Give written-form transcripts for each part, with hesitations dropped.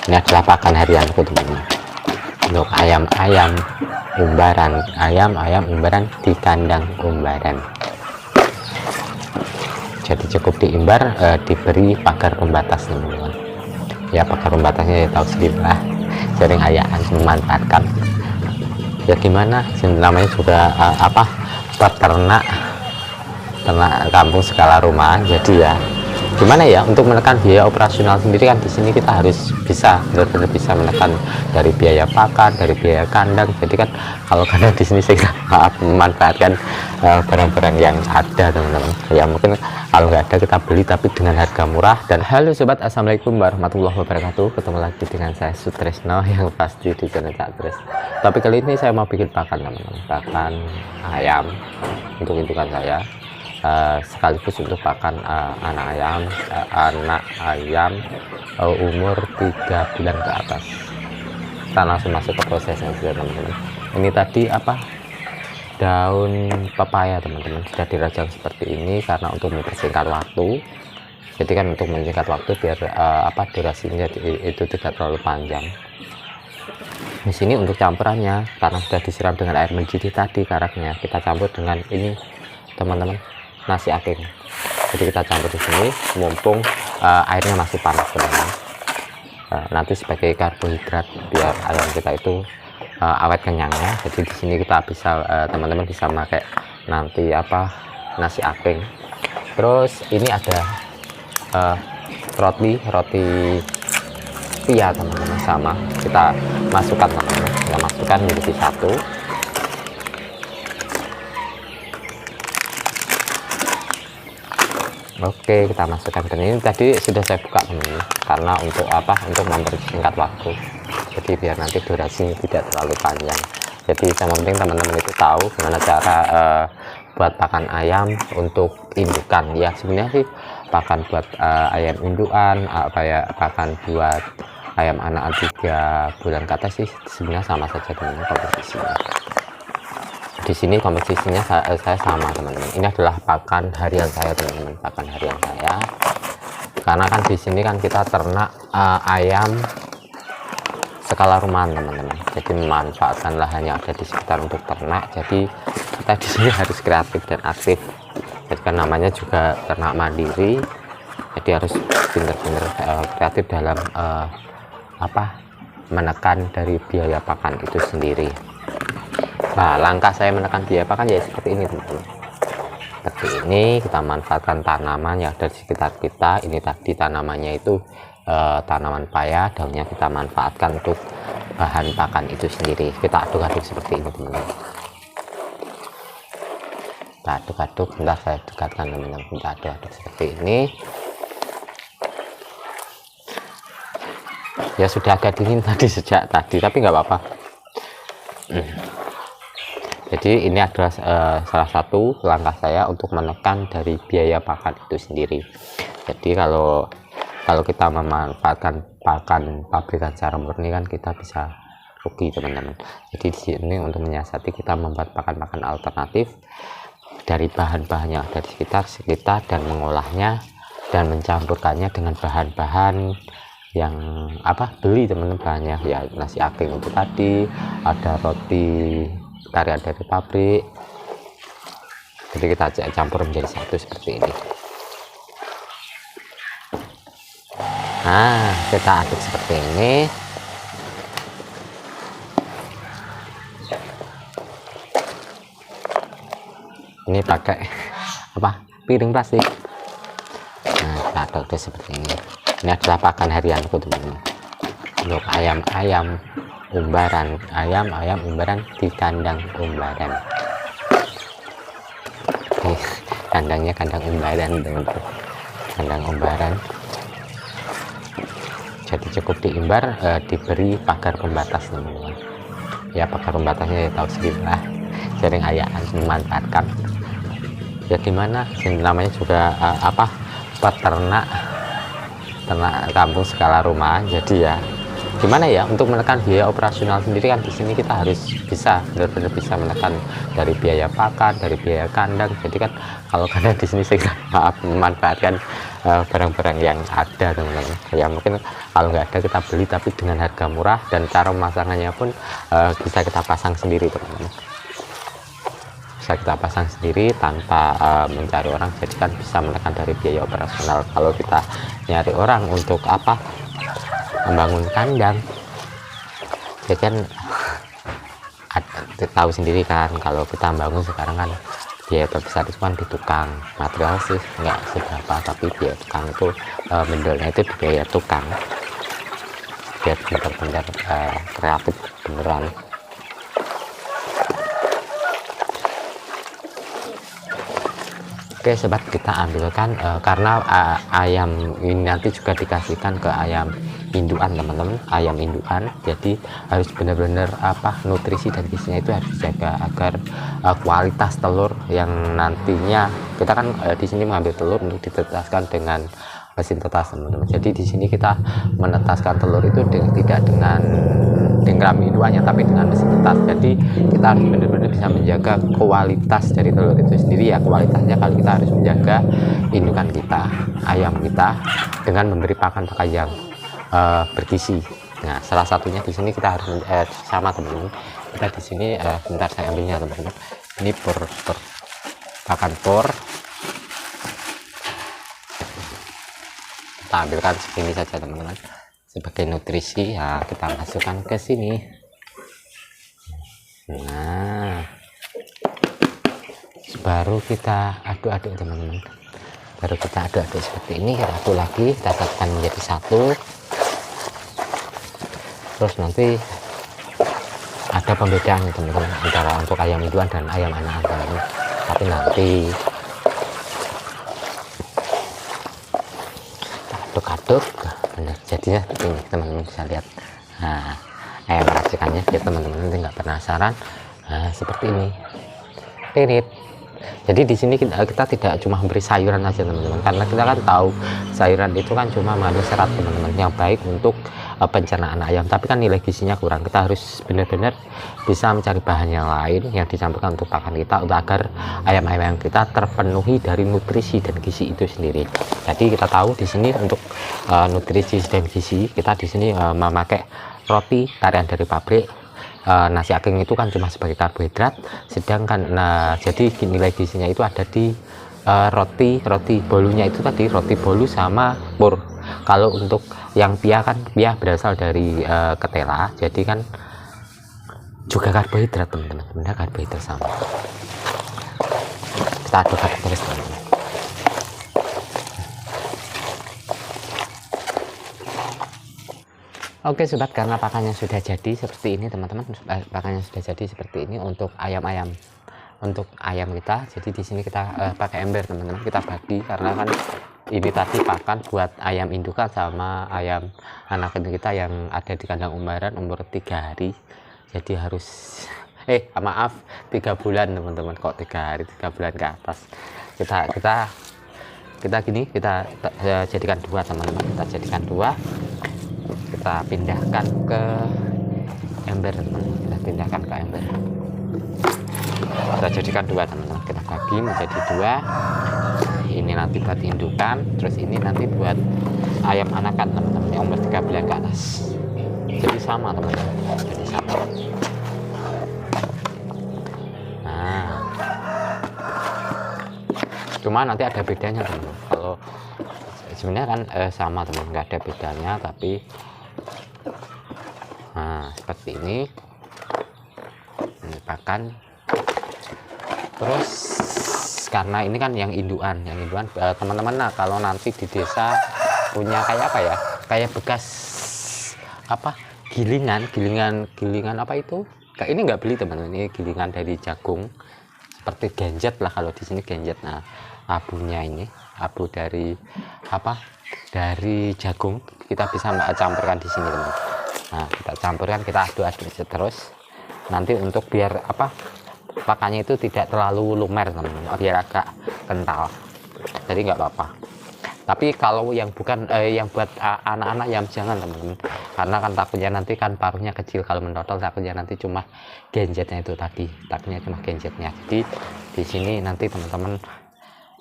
Ini adalah pakan harianku teman-teman, untuk ayam-ayam umbaran, ayam-ayam umbaran di kandang umbaran. Jadi cukup diimbar, diberi pagar pembatas teman-teman. Ya pagar pembatasnya ya tahu sendiri lah, sering ayaan memanfaatkan. Ya gimana, namanya juga peternak kampung skala rumahan. Jadi ya gimana ya, untuk menekan biaya operasional sendiri kan di sini kita harus bisa benar-benar bisa menekan dari biaya pakan, dari biaya kandang. Jadi kan kalau kandang di sini saya memanfaatkan barang-barang yang ada teman-teman. Ya mungkin kalau nggak ada kita beli tapi dengan harga murah. Dan halo sobat, assalamualaikum warahmatullahi wabarakatuh. Ketemu lagi dengan saya Sutresno yang pasti di channel Cak Tres. Tapi kali ini saya mau bikin pakan teman-teman, pakan ayam untuk hitungan saya. Sekaligus untuk pakan anak ayam umur 3 bulan ke atas. Kita langsung masuk ke prosesnya teman-teman. Ini tadi daun pepaya teman-teman, sudah dirajang seperti ini karena untuk mempersingkat waktu. Jadi kan untuk menyingkat waktu biar durasinya itu tidak terlalu panjang. Di sini untuk campurannya, karena sudah disiram dengan air mendidih tadi karaknya, kita campur dengan ini teman-teman, nasi aking. Jadi kita campur di sini mumpung airnya masih panas teman-teman. Nanti sebagai karbohidrat biar ayam kita itu awet kenyangnya. Jadi di sini kita bisa teman-teman bisa pakai nanti nasi aking. Terus ini ada roti pia teman-teman, sama kita masukkan teman-teman, kita masukkan menjadi satu. Oke, kita masukkan, dan ini tadi sudah saya buka teman-teman karena untuk mempersingkat waktu. Jadi biar nanti durasinya tidak terlalu panjang. Jadi yang penting teman-teman itu tahu gimana cara buat pakan ayam untuk indukan. Ya sebenarnya sih pakan buat ayam indukan, pakan buat ayam anak 3 bulan ke atas sih sebenarnya sama saja teman-teman komposisinya. Di sini komposisinya saya sama teman-teman. Ini adalah pakan harian saya teman-teman, pakan harian saya. Karena kan di sini kan kita ternak ayam skala rumahan teman-teman. Jadi memanfaatkan lahan yang ada di sekitar untuk ternak. Jadi kita di sini harus kreatif dan aktif. Jadi kan namanya juga ternak mandiri. Jadi harus pintar-pintar kreatif dalam menekan dari biaya pakan itu sendiri. Nah, langkah saya menekan biaya pakan ya seperti ini teman-teman. Seperti ini, kita manfaatkan tanaman yang ada di sekitar kita. Ini tadi tanamannya itu tanaman paya, daunnya kita manfaatkan untuk bahan pakan itu sendiri. Kita aduk-aduk seperti ini teman-teman. Kita aduk-aduk, bentar saya dekatkan teman-teman. Kita aduk-aduk seperti ini. Ya sudah agak dingin tadi sejak tadi, tapi nggak apa-apa. Jadi ini adalah salah satu langkah saya untuk menekan dari biaya pakan itu sendiri. Jadi kalau kita memanfaatkan pakan pabrikan secara murni kan kita bisa rugi teman-teman. Jadi di sini untuk menyiasati kita membuat pakan-pakan alternatif dari bahan-bahan yang ada di sekitar dan mengolahnya dan mencampurkannya dengan bahan-bahan yang beli teman-teman, bahannya ya nasi aking itu tadi, ada roti karya dari pabrik. Jadi kita campur menjadi satu seperti ini. Nah, kita aduk seperti ini. Ini pakai piring plastik. Nah, kita aduk seperti ini. Ini adalah pakan harianku teman-teman, untuk ayam-ayam umbaran, ayam-ayam umbaran di kandang umbaran. Kandangnya kandang umbaran teman-teman, kandang umbaran. Jadi cukup diimbar, diberi pagar pembatas teman-teman. Ya pagar pembatasnya ya tahu sendiri lah, sering ayaan memanfaatkan. Ya gimana, namanya juga peternak kampung skala rumahan. Jadi ya gimana ya, untuk menekan biaya operasional sendiri kan di sini kita harus bisa benar-benar bisa menekan dari biaya pakan, dari biaya kandang. Jadi kan kalau kandang di sini saya maaf memanfaatkan barang-barang yang ada teman-teman. Ya mungkin kalau nggak ada kita beli, tapi dengan harga murah, dan cara pemasangannya pun bisa kita pasang sendiri teman-teman. Bisa kita pasang sendiri tanpa mencari orang, jadi kan bisa menekan dari biaya operasional. Kalau kita nyari orang untuk apa, membangun kandang, ya kan tahu sendiri kan, kalau kita bangun sekarang kan biaya terbesar itu kan di tukang. Material sih nggak seberapa, tapi biaya tukang itu mendelnya itu di biaya tukang. Biar benar-benar kreatif beneran. Oke sobat, kita ambilkan karena ayam ini nanti juga dikasihkan ke ayam indukan teman-teman, ayam indukan. Jadi harus benar-benar apa, nutrisi dan gizinya itu harus dijaga agar kualitas telur yang nantinya kita kan di sini mengambil telur untuk ditetaskan dengan mesin tetas teman-teman. Jadi di sini kita menetaskan telur itu tidak dengan indukannya, tapi dengan mesin tetas. Jadi kita harus benar-benar bisa menjaga kualitas dari telur itu sendiri ya. Kualitasnya kalau kita harus menjaga indukan kita, ayam kita, dengan memberi pakan yang bergizi. Nah, salah satunya di sini kita harus sama teman-teman. Kita di sini bentar saya ambilnya teman-teman. Ini pakan por. Kita ambilkan segini saja teman-teman sebagai nutrisi ya, kita masukkan ke sini. Nah, baru kita aduk-aduk teman-teman, baru kita aduk-aduk seperti ini. Kita aduk lagi, kita satukan menjadi satu. Terus nanti ada pembedaan teman-teman antara untuk ayam indukan dan ayam anakan teman-teman, tapi nanti aduk-aduk benar jadinya seperti ini teman-teman, bisa lihat. Nah, ayam racikannya biar teman-teman nanti nggak penasaran. Nah, seperti ini tirit. Jadi di sini kita tidak cuma memberi sayuran aja teman-teman, karena kita kan tahu sayuran itu kan cuma mengandung serat teman-teman yang baik untuk pencernaan ayam, tapi kan nilai gizinya kurang. Kita harus benar-benar bisa mencari bahan yang lain yang dicampurkan untuk pakan kita, untuk agar ayam-ayam kita terpenuhi dari nutrisi dan gizi itu sendiri. Jadi kita tahu di sini untuk nutrisi dan gizi kita di sini memakai roti tarian dari pabrik. Nasi aking itu kan cuma sebagai karbohidrat, sedangkan jadi nilai gizinya itu ada di roti bolunya itu tadi, roti bolu sama pur. Kalau untuk yang pia kan pia berasal dari ketela, jadi kan juga karbohidrat teman-teman, benar karbohidrat sama. Kita aduk-aduk terus teman-teman. Oke sobat, karena pakannya sudah jadi seperti ini teman-teman, pakannya sudah jadi seperti ini untuk ayam-ayam, untuk ayam kita. Jadi di sini kita pakai ember teman-teman, kita bagi karena kan ini tadi pakan buat ayam indukan sama ayam anakan kita yang ada di kandang umbaran umur 3 hari. Jadi harus maaf 3 bulan teman-teman, kok 3 hari, 3 bulan ke atas. Kita gini, kita jadikan 2 teman-teman, kita jadikan 2. Kita pindahkan ke ember teman-teman, kita pindahkan ke ember, kita jadikan 2 teman-teman, kita bagi menjadi 2. Ini nanti buat indukan, terus ini nanti buat ayam anakan teman-teman yang umur 3 bulan ke atas. Jadi sama teman-teman, jadi sama. Nah, cuma nanti ada bedanya teman-teman. Kalau sebenarnya kan sama teman, nggak ada bedanya, tapi nah seperti ini pakan. Terus karena ini kan yang indukan teman-teman. Nah kalau nanti di desa punya kayak apa ya, kayak bekas apa, gilingan apa itu, kayak ini nggak beli teman-teman, ini gilingan dari jagung seperti genjet lah kalau di sini genjet. Nah abunya ini abu dari apa, dari jagung, kita bisa campurkan di sini teman. Nah kita campurkan, kita aduk-aduk terus nanti untuk biar apa, pakannya itu tidak terlalu lumer teman-teman, biar agak kental, jadi nggak apa-apa. Tapi kalau yang bukan yang buat anak-anak yang jangan teman-teman, karena kan takutnya nanti kan paruhnya kecil, kalau mendotol takutnya nanti cuma genjetnya itu tadi, takutnya cuma genjetnya. Jadi di sini nanti teman-teman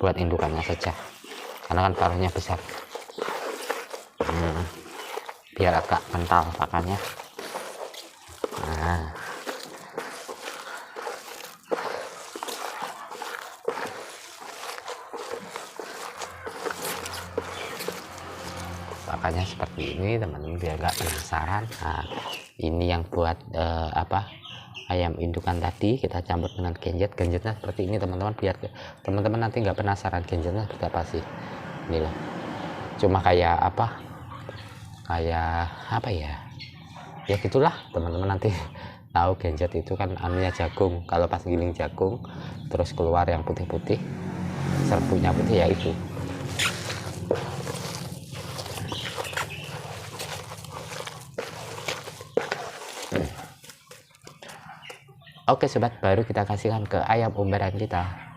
buat indukannya saja, karena kan paruhnya besar. Biar agak kental pakannya. Nah, pakannya seperti ini teman-teman, biar nggak penasaran. Nah, ini yang buat ayam indukan tadi kita campur dengan genjetnya seperti ini teman-teman, biar teman-teman nanti nggak penasaran genjetnya seperti apa sih. Ini loh, cuma kayak apa ya gitulah teman-teman. Nanti tahu genjet itu kan anunya jagung, kalau pas giling jagung terus keluar yang putih-putih, serbuknya putih, ya itu. Oke sobat, baru kita kasihkan ke ayam umbaran kita.